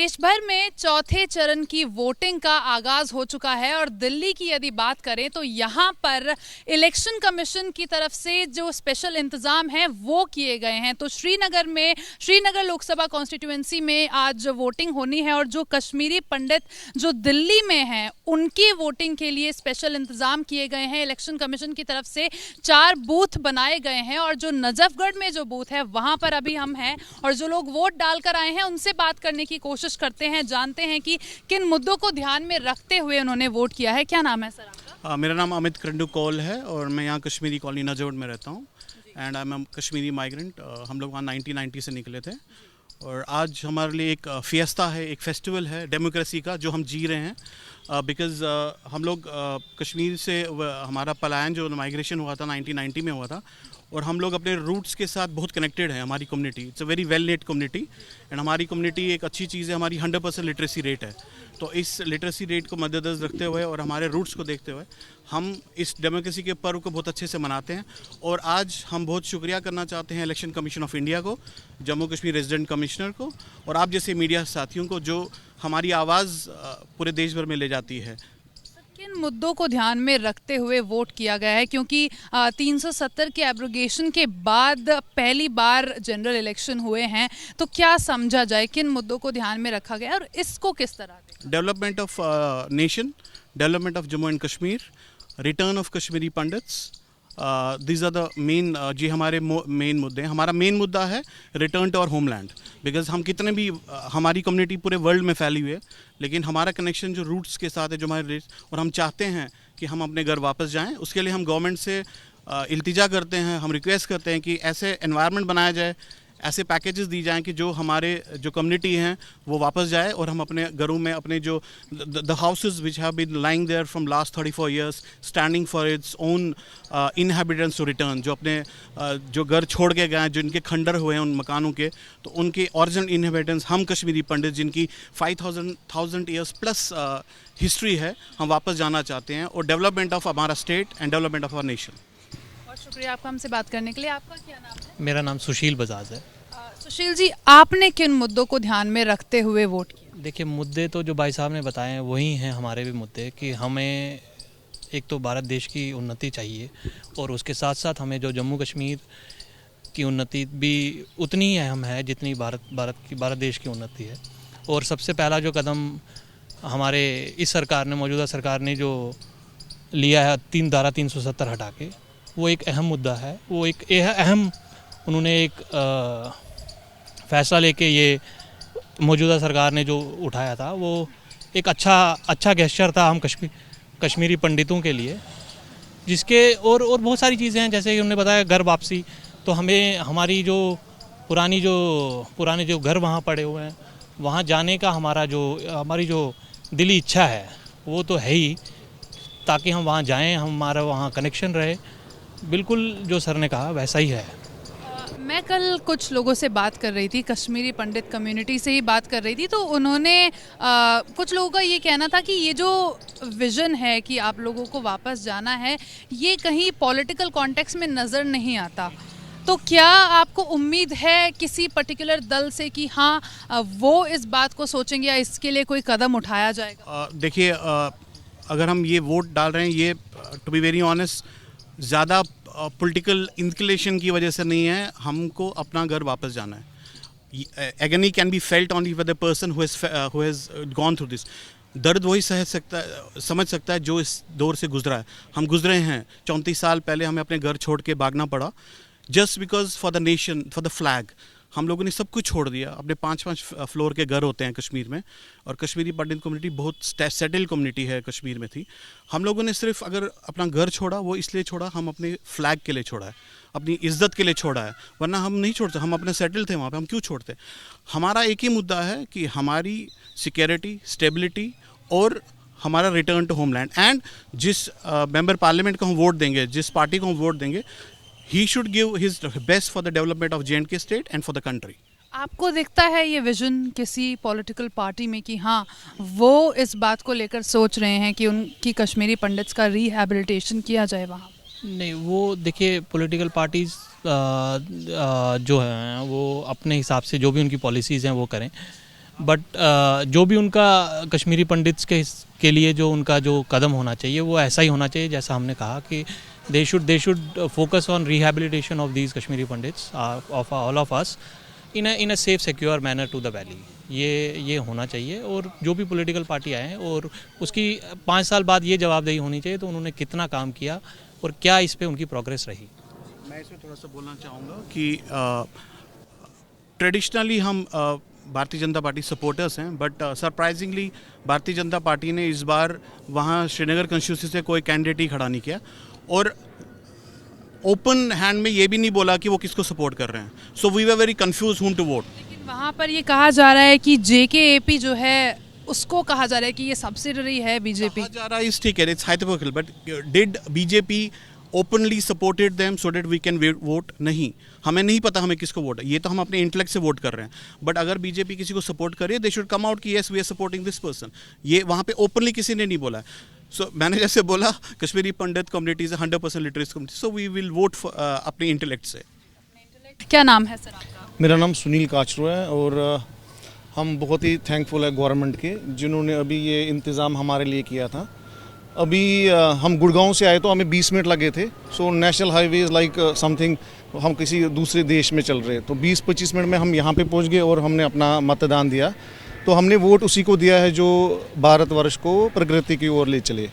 देश भर में चौथे चरण की वोटिंग का आगाज हो चुका है और दिल्ली की यदि बात करें तो यहाँ पर इलेक्शन कमीशन की तरफ से जो स्पेशल इंतजाम है वो किए गए हैं। तो श्रीनगर लोकसभा कॉन्स्टिट्यूएंसी में आज वोटिंग होनी है और जो कश्मीरी पंडित जो दिल्ली में हैं उनकी वोटिंग के लिए स्पेशल इंतजाम किए गए हैं। इलेक्शन कमीशन की तरफ से 4 बूथ बनाए गए हैं और जो नजफगढ़ में जो बूथ है वहाँ पर अभी हम हैं और जो लोग वोट डालकर आए हैं उनसे बात करने की कोशिश करते हैं, जानते हैं कि किन मुद्दों को ध्यान में रखते हुए उन्होंने वोट किया है। क्या नाम है सर आपका? मेरा नाम अमित करंडू कौल है और मैं यहाँ कश्मीरी कॉलोनी नजफगढ़ में रहता हूँ and I am Kashmiri migrant. हम लोग वहाँ 1990 से निकले थे और आज हमारे लिए एक फिएस्टा है, एक फेस्टिवल है डेमोक्रेसी का जो हम जी रहे हैं बिकॉज़ हम लोग कश्मीर से हमारा पलायन जो माइग्रेशन हुआ था 1990 में हुआ था और हम लोग अपने रूट्स के साथ बहुत कनेक्टेड है। हमारी community it's a very well net community and हमारी कम्युनिटी एक अच्छी चीज़ है, हमारी 100% लिटरेसी रेट है। तो इस लिटरेसी रेट को मद्देनज़र रखते हुए और हमारे रूट्स को देखते हुए हम इस डेमोक्रेसी के पर्व को बहुत अच्छे से मनाते हैं। और आज हम बहुत शुक्रिया करना चाहते हैं इलेक्शन कमीशन ऑफ इंडिया को, जम्मू कश्मीर रेजिडेंट कमिश्नर को और आप जैसे मीडिया साथियों को जो हमारी आवाज़ पूरे देश भर में ले जाती है। किन मुद्दों को ध्यान में रखते हुए वोट किया गया है, क्योंकि 370 के एब्रोगेशन के बाद पहली बार जनरल इलेक्शन हुए हैं, तो क्या समझा जाए, किन मुद्दों को ध्यान में रखा गया और इसको किस तरह देखा? Development of nation, development of Jammu and Kashmir, return of Kashmiri Pandits, these are the main जी हमारे मेन मुद्दे हैं। हमारा मेन मुद्दा है return to our homeland because हम कितने भी हमारी कम्युनिटी पूरे वर्ल्ड में फैली हुई है लेकिन हमारा कनेक्शन जो रूट्स के साथ है, जो हमारे और हम चाहते हैं कि हम अपने घर वापस जाएं। उसके लिए हम गवर्नमेंट से इल्तिजा करते हैं, हम रिक्वेस्ट करते हैं कि ऐसे एनवायरनमेंट बनाया जाए, ऐसे पैकेजेस दी जाएं कि जो हमारे जो कम्युनिटी हैं वो वापस जाए और हम अपने घरों में अपने जो the houses which have been lying there from last 34 years standing for its own inhabitants to return, जो अपने जो घर छोड़ के गए हैं, जो इनके खंडर हुए हैं उन मकानों के, तो उनके ओरिजिनल इनहैबिटेंट्स हम कश्मीरी पंडित जिनकी 5000 ईयर्स प्लस हिस्ट्री है, हम वापस जाना चाहते हैं और डेवलपमेंट ऑफ हमारा state and development of our nation. बहुत शुक्रिया आपका हमसे बात करने के लिए। आपका क्या नाम है? मेरा नाम सुशील बजाज है। सुशील जी, आपने किन मुद्दों को ध्यान में रखते हुए वोट किया? देखिए, मुद्दे तो जो भाई साहब ने बताए हैं वही हैं हमारे भी मुद्दे, कि हमें एक तो भारत देश की उन्नति चाहिए और उसके साथ साथ हमें जो जम्मू कश्मीर की उन्नति भी उतनी ही अहम है जितनी भारत देश की उन्नति है। और सबसे पहला जो कदम हमारे इस सरकार ने, मौजूदा सरकार ने जो लिया है धारा 370 हटा के, वो एक अहम मुद्दा है। वो एक अहम उन्होंने एक फैसला लेके ये मौजूदा सरकार ने जो उठाया था वो एक अच्छा गेस्चर था हम कश्मीरी पंडितों के लिए, जिसके और बहुत सारी चीज़ें हैं। जैसे कि उन्होंने बताया घर वापसी, तो हमें हमारी जो पुराने जो घर वहाँ पड़े हुए हैं वहाँ जाने का हमारी जो दिली इच्छा है वो तो है ही, ताकि हम वहाँ जाएं, हमारा वहाँ कनेक्शन रहे। बिल्कुल जो सर ने कहा वैसा ही है। मैं कल कुछ लोगों से बात कर रही थी, कश्मीरी पंडित कम्युनिटी से ही बात कर रही थी, तो उन्होंने कुछ लोगों का ये कहना था कि ये जो विज़न है कि आप लोगों को वापस जाना है, ये कहीं पॉलिटिकल कॉन्टेक्स्ट में नज़र नहीं आता। तो क्या आपको उम्मीद है किसी पर्टिकुलर दल से कि हाँ वो इस बात को सोचेंगे या इसके लिए कोई कदम उठाया जाएगा? देखिए, अगर हम ये वोट डाल रहे हैं, ये टू बी वेरी ऑनेस्ट ज़्यादा पॉलिटिकल इंक्लेशन की वजह से नहीं है। हमको अपना घर वापस जाना है। Agony can be felt only with the person who has gone through this. दर्द वही समझ सकता है जो इस दौर से गुजरा है। हम गुजरे हैं, 34 साल पहले हमें अपने घर छोड़ के भागना पड़ा just because for the nation, for the flag. हम लोगों ने सब कुछ छोड़ दिया। अपने 5-5 फ्लोर के घर होते हैं कश्मीर में और कश्मीरी पंडित कम्युनिटी बहुत सेटल कम्युनिटी है कश्मीर में थी। हम लोगों ने सिर्फ अगर अपना घर छोड़ा वो इसलिए छोड़ा, हम अपने फ्लैग के लिए छोड़ा है, अपनी इज्जत के लिए छोड़ा है, वरना हम नहीं छोड़ते। हम अपने सेटल थे वहाँ पे, हम क्यों छोड़ते? हमारा एक ही मुद्दा है कि हमारी सिक्योरिटी, स्टेबिलिटी और हमारा रिटर्न टू होमलैंड। एंड जिस मेंबर पार्लियामेंट को हम वोट देंगे, जिस पार्टी को हम वोट देंगे, he should give his best for the development of J&K state and for the country. आपको दिखता है ये विजन किसी पॉलिटिकल पार्टी में कि हाँ वो इस बात को लेकर सोच रहे हैं कि उनकी कश्मीरी पंडित्स का रिहैबिलिटेशन किया जाए वहाँ? नहीं, वो देखिए, पॉलिटिकल पार्टीज़ जो हैं वो अपने हिसाब से जो भी उनकी पॉलिसीज़ हैं वो करें। बट जो भी उनका कश्मीरी पंडित्स के लिए जो उनका जो कदम होना चाहिए वो ऐसा ही होना चाहिए जैसा हमने कहा कि they should focus on rehabilitation of these Kashmiri Pandits of all of us in a safe secure manner to the valley. ये होना चाहिए। और जो भी पॉलिटिकल पार्टी आए हैं और उसकी 5 साल बाद ये जवाबदेही होनी चाहिए तो उन्होंने कितना काम किया और क्या इस पे उनकी प्रोग्रेस रही। मैं इसमें थोड़ा सा बोलना चाहूँगा कि ट्रेडिशनली हम भारतीय जनता पार्टी सपोर्टर्स हैं, but surprisingly Bharatiya Janata party ने इस बार वहाँ श्रीनगर कंस्टिट्यूंसी से कोई कैंडिडेट ही खड़ा नहीं किया और ओपन हैंड में ये भी नहीं बोला कि वो किसको सपोर्ट कर रहे हैं। So we were very confuse whom to vote. लेकिन वहाँ पर ये कहा जा रहा है कि JKAP जो है उसको कहा जा रहा है कि ये सब्सिडरी है बीजेपी। कहा जा रहा है, ठीक है, it's hypothetical, but did BJP openly supported them so that we can vote? नहीं, हमें नहीं पता हमें किसको वोट है, ये तो हम अपने इंटेलेक्ट से वोट कर रहे हैं। बट अगर बीजेपी किसी को सपोर्ट करे दे शुड कम आउट कि yes we are supporting this person. ये वहाँ पे ओपनली किसी ने नहीं बोला है। सो मैंने जैसे बोला Kashmiri Pandit community is 100% literacy community, so we will vote अपने इंटेलेक्ट से। क्या नाम है सर आपका? मेरा नाम सुनील काचरू है और हम बहुत ही थैंकफुल है गवर्नमेंट के जिन्होंने अभी ये इंतज़ाम हमारे लिए किया था। अभी हम गुड़गांव से आए तो हमें 20 मिनट लगे थे। So national highway is like something, हम किसी दूसरे देश में चल रहे, तो 20-25 मिनट में हम यहाँ पे पहुँच गए और हमने अपना मतदान दिया। तो हमने वोट उसी को दिया है जो भारतवर्ष को प्रगति की ओर ले चले।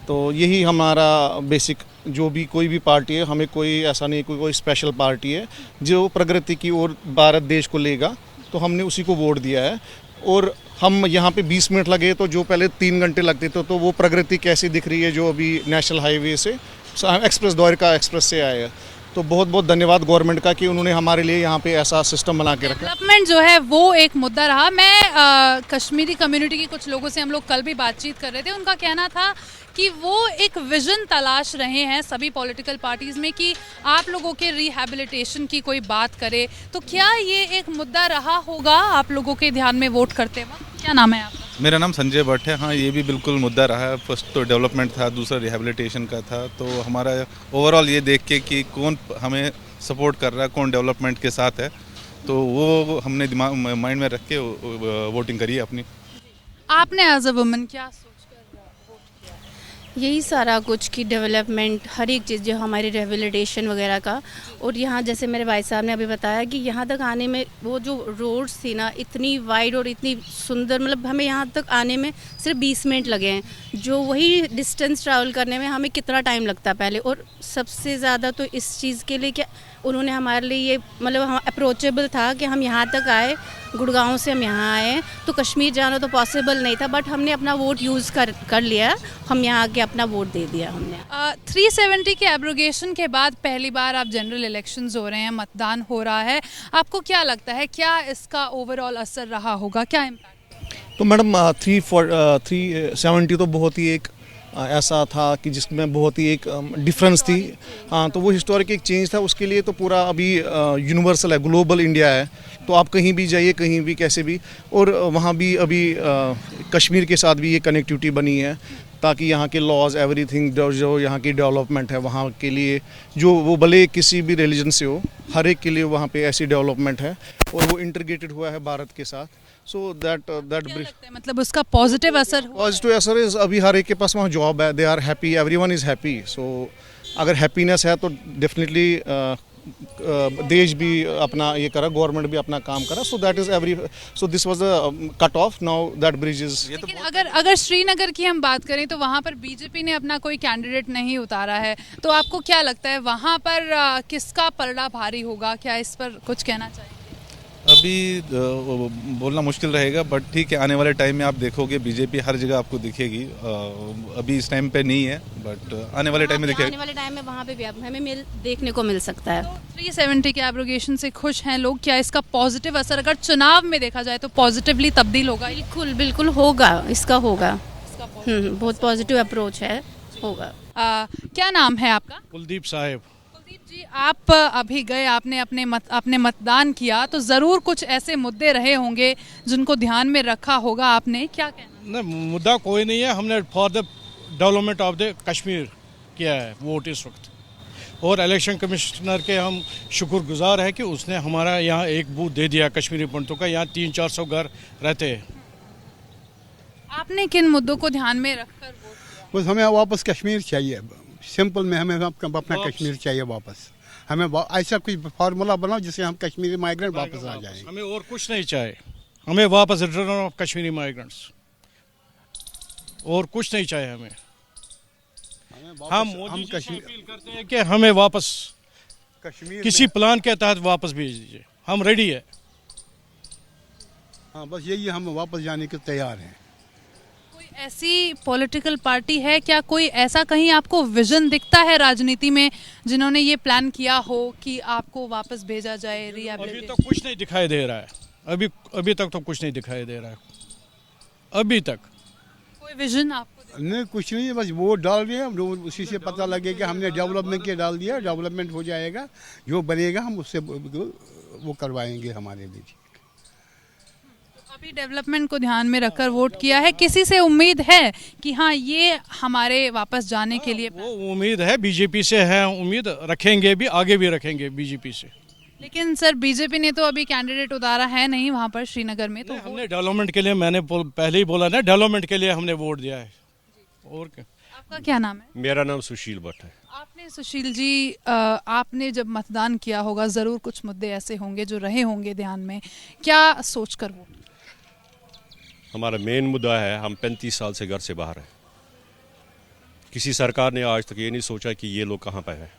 तो यही हमारा बेसिक, जो भी कोई भी पार्टी है, हमें कोई ऐसा नहीं कोई स्पेशल पार्टी है जो प्रगति की ओर भारत देश को लेगा, तो हमने उसी को वोट दिया है। और हम यहाँ पे 20 मिनट लगे तो जो पहले 3 घंटे लगते थे, तो वो प्रगति कैसी दिख रही है जो अभी नेशनल हाईवे से एक्सप्रेस द्वारका एक्सप्रेस से आए हैं। तो बहुत बहुत धन्यवाद गवर्नमेंट का कि उन्होंने हमारे लिए यहाँ पे ऐसा सिस्टम बना के रखा। डेवलपमेंट जो है वो एक मुद्दा रहा। मैं कश्मीरी कम्युनिटी के कुछ लोगों से हम लोग कल भी बातचीत कर रहे थे, उनका कहना था कि वो एक विजन तलाश रहे हैं सभी पॉलिटिकल पार्टीज़ में कि आप लोगों के रिहैबिलिटेशन की कोई बात करे। तो क्या ये एक मुद्दा रहा होगा आप लोगों के ध्यान में वोट करते वक्त? क्या नाम है आपका? मेरा नाम संजय भट्ट है। हाँ, ये भी बिल्कुल मुद्दा रहा है। फर्स्ट तो डेवलपमेंट था, दूसरा रिहैबिलिटेशन का था। तो हमारा ओवरऑल ये देख के कि कौन हमें सपोर्ट कर रहा है, कौन डेवलपमेंट के साथ है, तो वो हमने दिमाग माइंड में रख के वोटिंग करी है अपनी। आपने एज अ वुमन क्या यही सारा कुछ की डेवलपमेंट, हर एक चीज़ जो हमारी रिहैबिलिटेशन वगैरह का। और यहाँ जैसे मेरे भाई साहब ने अभी बताया कि यहाँ तक आने में वो जो रोड्स थी ना, इतनी वाइड और इतनी सुंदर, मतलब हमें यहाँ तक आने में सिर्फ 20 मिनट लगे हैं, जो वही डिस्टेंस ट्रैवल करने में हमें कितना टाइम लगता पहले। और सबसे ज़्यादा तो इस चीज़ के लिए क्या उन्होंने हमारे लिए ये मतलब हम अप्रोचेबल था कि हम यहाँ तक आए, गुड़गांव से हम यहाँ आए, तो कश्मीर जाना तो पॉसिबल नहीं था, बट हमने अपना वोट यूज़ कर लिया। हम यहाँ आके अपना वोट दे दिया हमने। 370 के एब्रोगेशन के बाद पहली बार आप जनरल इलेक्शंस हो रहे हैं, मतदान हो रहा है, आपको क्या लगता है क्या इसका ओवरऑल असर रहा होगा, क्या इम्पैक्ट? तो मैडम 370 तो बहुत ही एक ऐसा था कि जिसमें बहुत ही एक डिफरेंस थी। हाँ, तो वो हिस्टोरिक एक चेंज था। उसके लिए तो पूरा अभी यूनिवर्सल है, ग्लोबल इंडिया है, तो आप कहीं भी जाइए, कहीं भी कैसे भी। और वहाँ भी अभी कश्मीर के साथ भी ये कनेक्टिविटी बनी है ताकि यहाँ के लॉज एवरीथिंग जो यहाँ की डेवलपमेंट है वहाँ के लिए, जो वो भले किसी भी रिलीजन से हो, हर एक के लिए वहाँ पे ऐसी डेवलपमेंट है और वो इंटीग्रेटेड हुआ है भारत के साथ। सो दैट मतलब उसका पॉजिटिव असर पॉजिटिव असर इज अभी हर एक के पास वहाँ जॉब है, they are happy, everyone is happy. So अगर हैप्पीनेस है तो डेफिनेटली देश भी अपना ये करा, गवर्नमेंट भी अपना काम करा। So that is so this was the cut off, now that bridge is. लेकिन अगर श्रीनगर की हम बात करें तो वहाँ पर बीजेपी ने अपना कोई कैंडिडेट नहीं उतारा है, तो आपको क्या लगता है वहाँ पर किसका पलड़ा भारी होगा? क्या इस पर कुछ कहना चाहिए? अभी बोलना मुश्किल रहेगा, बट ठीक है, आने वाले टाइम में आप देखोगे बीजेपी हर जगह आपको दिखेगी। अभी इस टाइम पे नहीं है, बट आने वाले टाइम में दिखेगा। आने वाले टाइम में वहाँ पे भी हमें देखने को मिल सकता है। तो 370 के एब्रोगेशन से खुश हैं लोग, क्या इसका पॉजिटिव असर अगर चुनाव में देखा जाए तो पॉजिटिवली तब्दील होगा? बिल्कुल बिल्कुल होगा, इसका होगा। बहुत पॉजिटिव अप्रोच है, होगा। क्या नाम है आपका? कुलदीप साहिब। कुलदीप जी, आप अभी गए, आपने अपने मतदान किया, तो ज़रूर कुछ ऐसे मुद्दे रहे होंगे जिनको ध्यान में रखा होगा आपने, क्या कहना? नहीं, मुद्दा कोई नहीं है। हमने for the development of the Kashmir किया है वोट इस वक्त। और इलेक्शन कमिश्नर के हम शुक्रगुजार हैं कि उसने हमारा यहाँ एक बूथ दे दिया कश्मीरी पंडितों का। यहाँ 300-400 घर रहते हैं। आपने किन मुद्दों को ध्यान में रखकर वोट किया? बस हमें वापस कश्मीर चाहिए, सिंपल में हमें अपना कश्मीर चाहिए वापस। हमें ऐसा कुछ फार्मूला बनाओ जिससे हम कश्मीरी माइग्रेंट वापस आ जाएं। हमें और कुछ नहीं चाहिए, हमें वापस रिटर्न ऑफ कश्मीरी माइग्रेंट्स, और कुछ नहीं चाहिए हमें। हम मोदी जी से अपील करते हैं कि हमें वापस कश्मीर किसी प्लान के तहत वापस भेज दीजिए, हम रेडी है। हाँ, बस यही, हम वापस जाने के तैयार हैं। कोई ऐसी पॉलिटिकल पार्टी है क्या, कोई ऐसा कहीं आपको विजन दिखता है राजनीति में जिन्होंने ये प्लान किया हो कि आपको वापस भेजा जाए? अभी तक कुछ नहीं दिखाई दे रहा है, अभी तक तो कुछ नहीं दिखाई दे रहा है अभी तक। कोई विजन आपको नहीं, कुछ नहीं, बस वोट डाल रहे हैं, उसी से पता लगे कि हमने डेवलपमेंट के डाल दिया, डेवलपमेंट हो जाएगा, जो बनेगा हम उससे वो करवाएंगे हमारे लिए। अभी डेवलपमेंट को ध्यान में रखकर वोट किया है, किसी से उम्मीद है कि हाँ ये हमारे वापस जाने के लिए? वो उम्मीद है, बीजेपी से है उम्मीद, रखेंगे भी, आगे भी रखेंगे बीजेपी से। लेकिन सर बीजेपी ने तो अभी कैंडिडेट उतारा है नहीं वहाँ पर श्रीनगर में, तो हमने डेवलपमेंट के लिए, मैंने पहले ही बोला ना, डेवलपमेंट के लिए हमने वोट दिया है। और क्या? आपका क्या नाम है? मेरा नाम सुशील भट्ट है। आपने सुशील जी, आपने जब मतदान किया होगा ज़रूर कुछ मुद्दे ऐसे होंगे जो रहे होंगे ध्यान में, क्या सोचकर वोट? हमारा मेन मुद्दा है, हम 35 साल से घर से बाहर हैं। किसी सरकार ने आज तक ये नहीं सोचा कि ये लोग कहाँ पे हैं।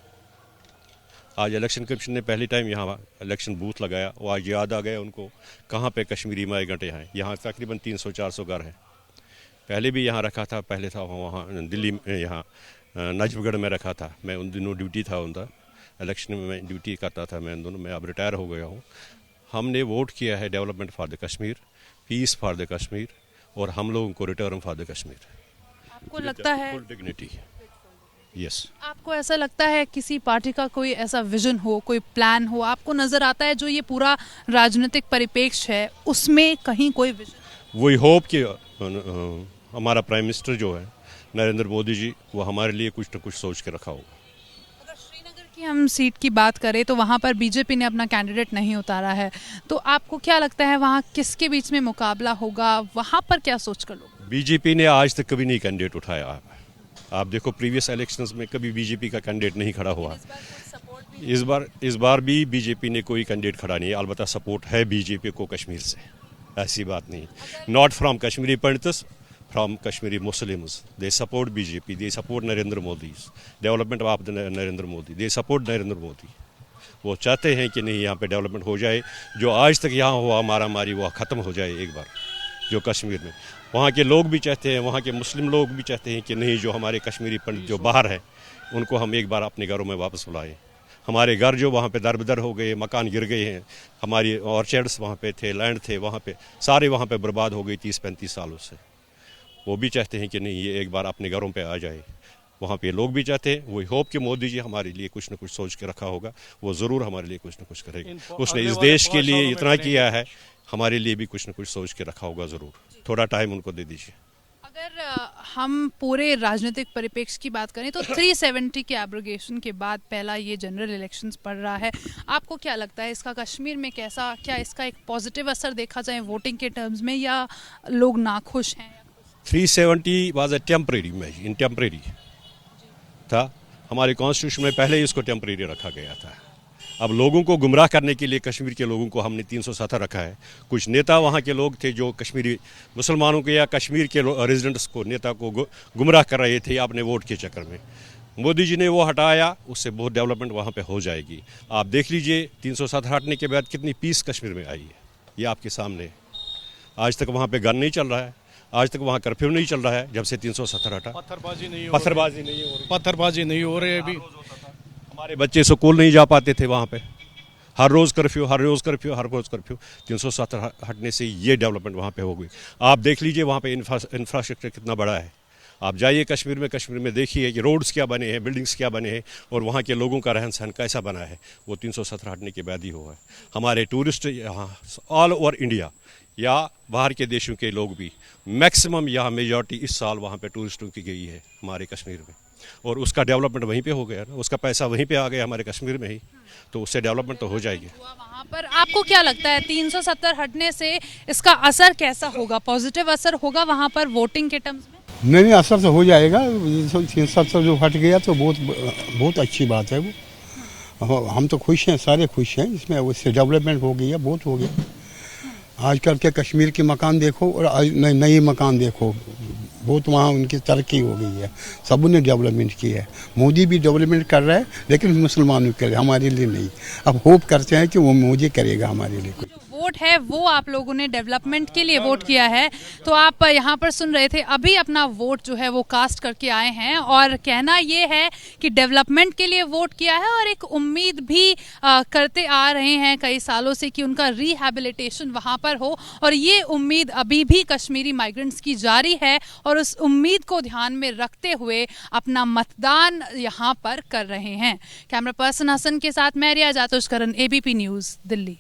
आज इलेक्शन कमीशन ने पहली टाइम यहाँ इलेक्शन बूथ लगाया, वो आज याद आ गया उनको कहाँ पे कश्मीरी माइग्रेंट हैं। यहाँ तकरीबन 300-400 घर हैं। पहले भी यहाँ रखा था, पहले था वहाँ दिल्ली में, यहाँ नजफगढ़ में रखा था। मैं उन दिनों ड्यूटी था उनका, इलेक्शन में ड्यूटी करता था मैं उन दोनों। मैं अब रिटायर हो गया हूँ। हमने वोट किया है development for the Kashmir, peace for the Kashmir, और हम लोगों को रिटर्न फॉर द कश्मीर। आपको लगता है फुल डिग्निटी? यस। आपको ऐसा लगता है किसी पार्टी का कोई ऐसा विजन हो, कोई प्लान हो, आपको नजर आता है जो ये पूरा राजनीतिक परिप्रेक्ष्य है उसमें कहीं कोई विजन? वी होप कि हमारा प्राइम मिनिस्टर जो है नरेंद्र मोदी जी, वो हमारे लिए कुछ न कुछ सोच के रखा होगा। अगर श्रीनगर की हम सीट की बात करें तो वहाँ पर बीजेपी ने अपना कैंडिडेट नहीं उतारा है, तो आपको क्या लगता है वहाँ किसके बीच में मुकाबला होगा, वहाँ पर क्या सोच कर लोग? बीजेपी ने आज तक कभी नहीं कैंडिडेट उठाया। आप देखो प्रीवियस इलेक्शंस में कभी बीजेपी का कैंडिडेट नहीं खड़ा हुआ। इस बार भी बीजेपी ने कोई कैंडिडेट खड़ा नहीं है। अलबत्ता सपोर्ट है बीजेपी को कश्मीर से, ऐसी बात नहीं। Not from Kashmiri pandits, from Kashmiri Muslims. They support BJP, they support Narendra Modi, development of Narendra Modi, they support Narendra Modi. वो चाहते हैं कि नहीं यहाँ पे डेवलपमेंट हो जाए, जो आज तक यहाँ हुआ मारा मारी वो ख़त्म हो जाए एक बार, जो कश्मीर में। वहाँ के लोग भी चाहते हैं, वहाँ के मुस्लिम लोग भी चाहते हैं कि नहीं, जो हमारे कश्मीरी पंडित जो बाहर हैं उनको हम एक बार अपने घरों में वापस बुलाएं। हमारे घर जो वहाँ पे दर-बदर हो गए, मकान गिर गए हैं, हमारी ऑर्चर्ड्स वहाँ पे थे, लैंड थे वहाँ पे, सारे वहाँ पे बर्बाद हो गई 30-35 सालों से। वो भी चाहते हैं कि नहीं ये एक बार अपने घरों पे आ जाए। वहाँ पे लोग भी चाहते हैं। वही होप कि मोदी जी हमारे लिए कुछ न कुछ सोच के रखा होगा, वो ज़रूर हमारे लिए कुछ न कुछ करेगा। उसने इस देश के लिए इतना किया है, हमारे लिए भी कुछ न कुछ सोच के रखा होगा ज़रूर। थोड़ा टाइम उनको दे दीजिए। अगर हम पूरे राजनीतिक परिप्रेक्ष्य की बात करें तो 370 के एब्रोगेशन के बाद पहला ये जनरल इलेक्शंस पड़ रहा है, आपको क्या लगता है इसका कश्मीर में कैसा, क्या इसका एक पॉजिटिव असर देखा जाए वोटिंग के टर्म्स में, या लोग नाखुश हैं? 370 वाज अ टेम्परेरी था। हमारे कॉन्स्टिट्यूशन में पहले ही इसको टेम्परेरी रखा गया था। अब लोगों को गुमराह करने के लिए कश्मीर के लोगों को हमने 370 रखा है। कुछ नेता वहाँ के लोग थे जो कश्मीरी मुसलमानों के या कश्मीर के रेजिडेंट्स को, नेता को गुमराह कर रहे थे अपने वोट के चक्कर में। मोदी जी ने वो हटाया, उससे बहुत डेवलपमेंट वहाँ पे हो जाएगी। आप देख लीजिए 370 हटने के बाद कितनी पीस कश्मीर में आई है, ये आपके सामने। आज तक वहाँ पे गन नहीं चल रहा है, आज तक वहाँ कर्फ्यू नहीं चल रहा है जब से 370 हटा। पत्थरबाजी नहीं हो रही है। अभी हमारे बच्चे स्कूल नहीं जा पाते थे वहाँ पे। हर रोज़ कर्फ्यू 370 हटने से ये डेवलपमेंट वहाँ पे हो गई। आप देख लीजिए वहाँ पे इंफ्रास्ट्रक्चर कितना बड़ा है। आप जाइए कश्मीर में देखिए कि रोड्स क्या बने हैं, बिल्डिंग्स क्या बने हैं, और वहाँ के लोगों का रहन सहन कैसा बना है। वो 370 हटने के बाद ही हुआ है। हमारे टूरिस्ट यहाँ ऑल ओवर इंडिया या बाहर के देशों के लोग भी मैक्सिमम यहाँ मेजॉरिटी इस साल वहाँ पे टूरिस्टों की गई है हमारे कश्मीर में। और उसका डेवलपमेंट वहीं पे हो गया ना, उसका पैसा वहीं पे आ गया हमारे कश्मीर में ही, तो उससे डेवलपमेंट तो हो जाएगी। वहाँ पर आपको क्या लगता है 370 हटने से इसका असर कैसा होगा, पॉजिटिव असर होगा वहाँ पर वोटिंग के टर्म्स में? नहीं, असर तो हो जाएगा। 370 जो हट गया तो बहुत अच्छी बात है वो। हम तो खुश हैं, सारे खुश हैं इसमें, उससे डेवलपमेंट हो गई है, बहुत हो गया। आजकल के कश्मीर के मकान देखो और नए मकान देखो, बहुत वहाँ उनकी तरक्की हो गई है, सब ने डेवलपमेंट की है। मोदी भी डेवलपमेंट कर रहा है, लेकिन मुसलमानों के लिए, हमारे लिए नहीं। अब होप करते हैं कि वो मोदी करेगा हमारे लिए कुछ। वोट है वो आप लोगों ने डेवलपमेंट के लिए वोट किया है, तो आप यहाँ पर सुन रहे थे, अभी अपना वोट जो है वो कास्ट करके आए हैं और कहना ये है कि डेवलपमेंट के लिए वोट किया है और एक उम्मीद भी करते आ रहे हैं कई सालों से कि उनका रिहैबिलिटेशन वहाँ पर हो, और ये उम्मीद अभी भी कश्मीरी माइग्रेंट्स की जारी है और उस उम्मीद को ध्यान में रखते हुए अपना मतदान यहाँ पर कर रहे हैं। कैमरा पर्सन हसन के साथ मैं रिया जातुशकरन, ABP न्यूज़, दिल्ली।